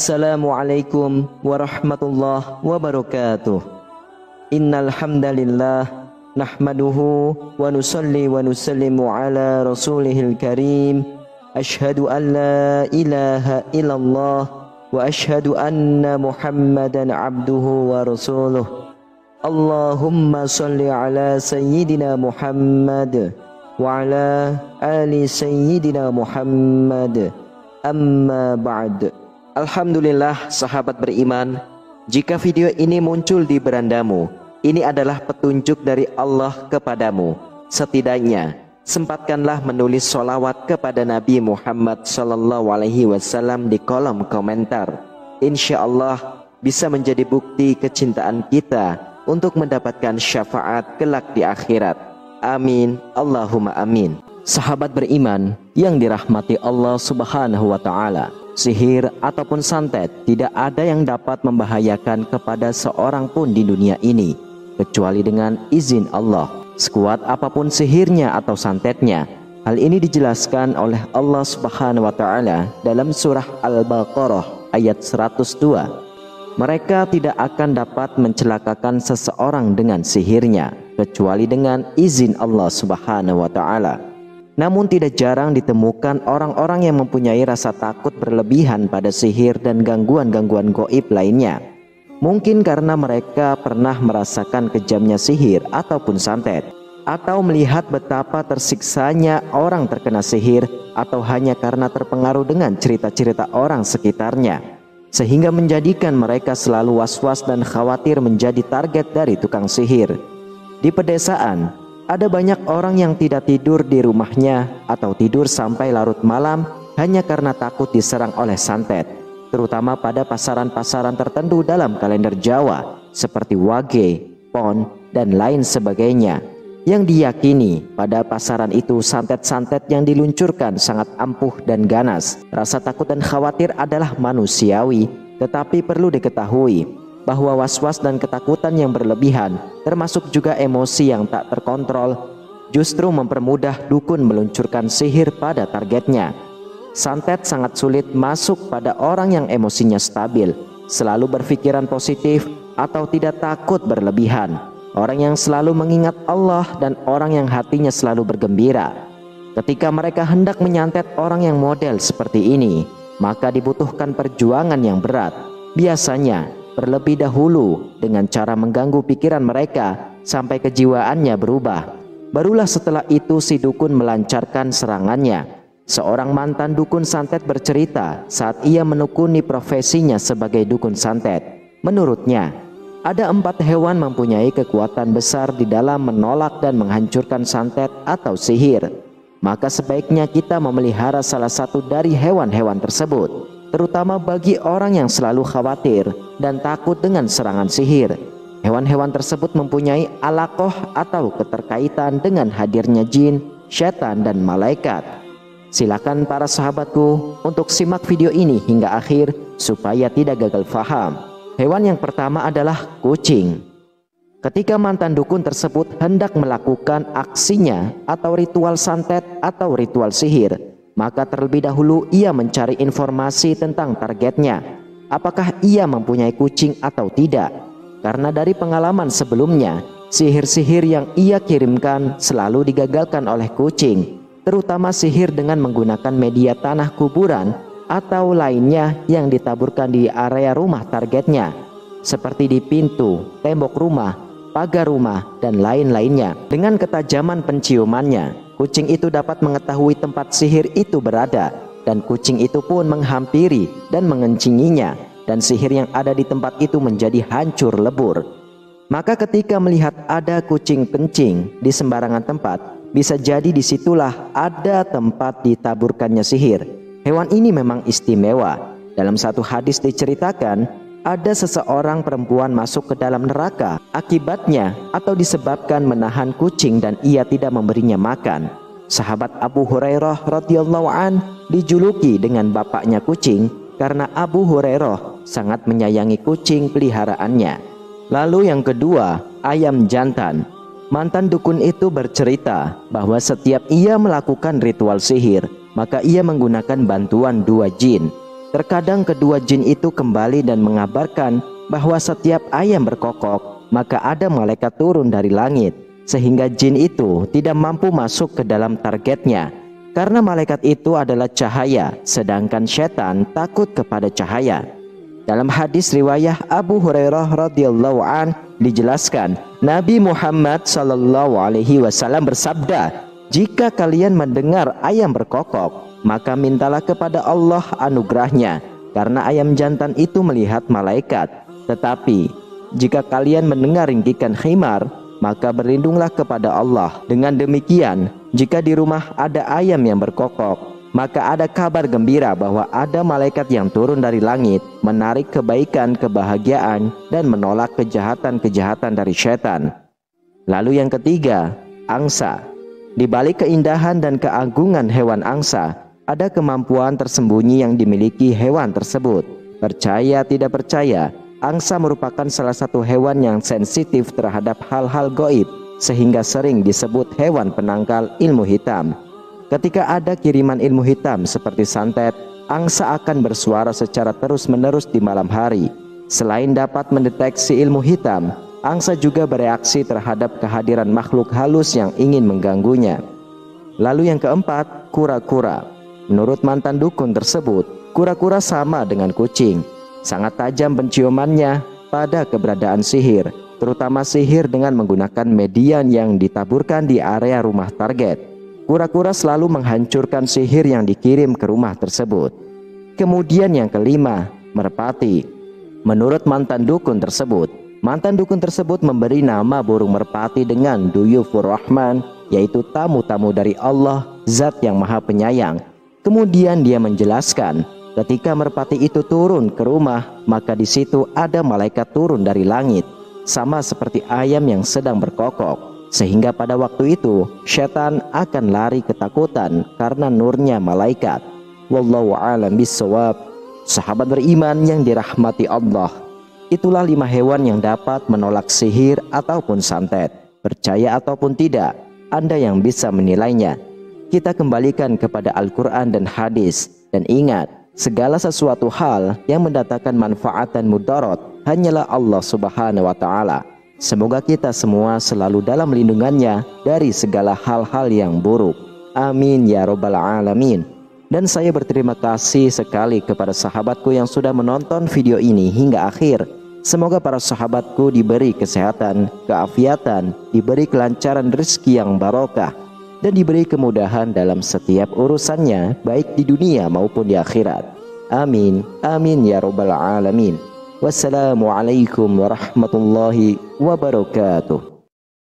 Assalamualaikum warahmatullahi wabarakatuh. Innal hamdalillah nahmaduhu wa nusalli wa nusallimu ala rasulihil karim. Ashhadu an la ilaha illallah wa ashhadu anna Muhammadan abduhu wa rasuluh. Allahumma salli ala sayyidina Muhammad wa ala ali sayyidina Muhammad. Amma ba'd. Alhamdulillah sahabat beriman, jika video ini muncul di berandamu, ini adalah petunjuk dari Allah kepadamu. Setidaknya sempatkanlah menulis sholawat kepada Nabi Muhammad SAW di kolom komentar. Insya Allah bisa menjadi bukti kecintaan kita untuk mendapatkan syafaat kelak di akhirat. Amin, Allahumma amin. Sahabat beriman yang dirahmati Allah Subhanahu wa Ta'ala, sihir ataupun santet tidak ada yang dapat membahayakan kepada seorang pun di dunia ini kecuali dengan izin Allah, sekuat apapun sihirnya atau santetnya. Hal ini dijelaskan oleh Allah Subhanahu wa Ta'ala dalam surah Al-Baqarah ayat 102. Mereka tidak akan dapat mencelakakan seseorang dengan sihirnya kecuali dengan izin Allah Subhanahu wa Ta'ala. Namun tidak jarang ditemukan orang-orang yang mempunyai rasa takut berlebihan pada sihir dan gangguan-gangguan gaib lainnya. Mungkin karena mereka pernah merasakan kejamnya sihir ataupun santet, atau melihat betapa tersiksanya orang terkena sihir, atau hanya karena terpengaruh dengan cerita-cerita orang sekitarnya, sehingga menjadikan mereka selalu was-was dan khawatir menjadi target dari tukang sihir. Di pedesaan, ada banyak orang yang tidak tidur di rumahnya atau tidur sampai larut malam hanya karena takut diserang oleh santet, terutama pada pasaran-pasaran tertentu dalam kalender Jawa seperti Wage, Pon, dan lain sebagainya, yang diyakini pada pasaran itu santet-santet yang diluncurkan sangat ampuh dan ganas. Rasa takut dan khawatir adalah manusiawi, tetapi perlu diketahui bahwa was-was dan ketakutan yang berlebihan, termasuk juga emosi yang tak terkontrol, justru mempermudah dukun meluncurkan sihir pada targetnya. Santet sangat sulit masuk pada orang yang emosinya stabil, selalu berpikiran positif atau tidak takut berlebihan, orang yang selalu mengingat Allah, dan orang yang hatinya selalu bergembira. Ketika mereka hendak menyantet orang yang model seperti ini, maka dibutuhkan perjuangan yang berat, biasanya terlebih dahulu dengan cara mengganggu pikiran mereka sampai kejiwaannya berubah. Barulah setelah itu si dukun melancarkan serangannya. Seorang mantan dukun santet bercerita saat ia menekuni profesinya sebagai dukun santet. Menurutnya, ada 4 hewan mempunyai kekuatan besar di dalam menolak dan menghancurkan santet atau sihir. Maka sebaiknya kita memelihara salah satu dari hewan-hewan tersebut, terutama bagi orang yang selalu khawatir dan takut dengan serangan sihir. Hewan-hewan tersebut mempunyai alaqoh atau keterkaitan dengan hadirnya jin, syaitan, dan malaikat. Silakan para sahabatku untuk simak video ini hingga akhir supaya tidak gagal faham. Hewan yang pertama adalah kucing. Ketika mantan dukun tersebut hendak melakukan aksinya atau ritual santet atau ritual sihir, maka terlebih dahulu ia mencari informasi tentang targetnya, apakah ia mempunyai kucing atau tidak. Karena dari pengalaman sebelumnya, sihir-sihir yang ia kirimkan selalu digagalkan oleh kucing, terutama sihir dengan menggunakan media tanah kuburan atau lainnya yang ditaburkan di area rumah targetnya, seperti di pintu, tembok rumah, pagar rumah, dan lain-lainnya. Dengan ketajaman penciumannya, kucing itu dapat mengetahui tempat sihir itu berada, dan kucing itu pun menghampiri dan mengencinginya, dan sihir yang ada di tempat itu menjadi hancur lebur. Maka ketika melihat ada kucing kencing di sembarangan tempat, bisa jadi disitulah ada tempat ditaburkannya sihir. Hewan ini memang istimewa. Dalam satu hadis diceritakan, ada seseorang perempuan masuk ke dalam neraka akibatnya atau disebabkan menahan kucing dan ia tidak memberinya makan. Sahabat Abu Hurairah radhiyallahu an dijuluki dengan bapaknya kucing karena Abu Hurairah sangat menyayangi kucing peliharaannya. Lalu yang kedua, ayam jantan. Mantan dukun itu bercerita bahwa setiap ia melakukan ritual sihir, maka ia menggunakan bantuan 2 jin. Terkadang kedua jin itu kembali dan mengabarkan bahwa setiap ayam berkokok, maka ada malaikat turun dari langit, sehingga jin itu tidak mampu masuk ke dalam targetnya. Karena malaikat itu adalah cahaya, sedangkan setan takut kepada cahaya. Dalam hadis riwayah Abu Hurairah radhiyallahu an dijelaskan, Nabi Muhammad sallallahu alaihi wasallam bersabda, "Jika kalian mendengar ayam berkokok, maka mintalah kepada Allah anugerahnya, karena ayam jantan itu melihat malaikat. Tetapi jika kalian mendengar ringkikan khimar, maka berlindunglah kepada Allah. Dengan demikian, jika di rumah ada ayam yang berkokok, maka ada kabar gembira bahwa ada malaikat yang turun dari langit, menarik kebaikan, kebahagiaan, dan menolak kejahatan-kejahatan dari setan." Lalu yang ketiga, angsa. Di balik keindahan dan keagungan hewan angsa, ada kemampuan tersembunyi yang dimiliki hewan tersebut. Percaya tidak percaya, angsa merupakan salah satu hewan yang sensitif terhadap hal-hal gaib, sehingga sering disebut hewan penangkal ilmu hitam. Ketika ada kiriman ilmu hitam seperti santet, angsa akan bersuara secara terus-menerus di malam hari. Selain dapat mendeteksi ilmu hitam, angsa juga bereaksi terhadap kehadiran makhluk halus yang ingin mengganggunya. Lalu yang keempat, kura-kura. Menurut mantan dukun tersebut, kura-kura sama dengan kucing. Sangat tajam penciumannya pada keberadaan sihir, terutama sihir dengan menggunakan median yang ditaburkan di area rumah target. Kura-kura selalu menghancurkan sihir yang dikirim ke rumah tersebut. Kemudian yang kelima, merpati. Menurut mantan dukun tersebut memberi nama burung merpati dengan Duyufur Rahman, yaitu tamu-tamu dari Allah, Zat yang Maha Penyayang. Kemudian dia menjelaskan, ketika merpati itu turun ke rumah, maka di situ ada malaikat turun dari langit, sama seperti ayam yang sedang berkokok. Sehingga pada waktu itu setan akan lari ketakutan karena nurnya malaikat. Wallahu a'lam bishawab. Sahabat beriman yang dirahmati Allah, itulah 5 hewan yang dapat menolak sihir ataupun santet. Percaya ataupun tidak, Anda yang bisa menilainya. Kita kembalikan kepada Al-Quran dan hadis. Dan ingat, segala sesuatu hal yang mendatangkan manfaat dan mudarat hanyalah Allah Subhanahu wa Ta'ala. Semoga kita semua selalu dalam lindungannya dari segala hal-hal yang buruk. Amin ya robbal alamin. Dan saya berterima kasih sekali kepada sahabatku yang sudah menonton video ini hingga akhir. Semoga para sahabatku diberi kesehatan, keafiatan, diberi kelancaran rezeki yang barokah, dan diberi kemudahan dalam setiap urusannya, baik di dunia maupun di akhirat. Amin. Amin ya robbal alamin. Wassalamualaikum warahmatullahi wabarakatuh.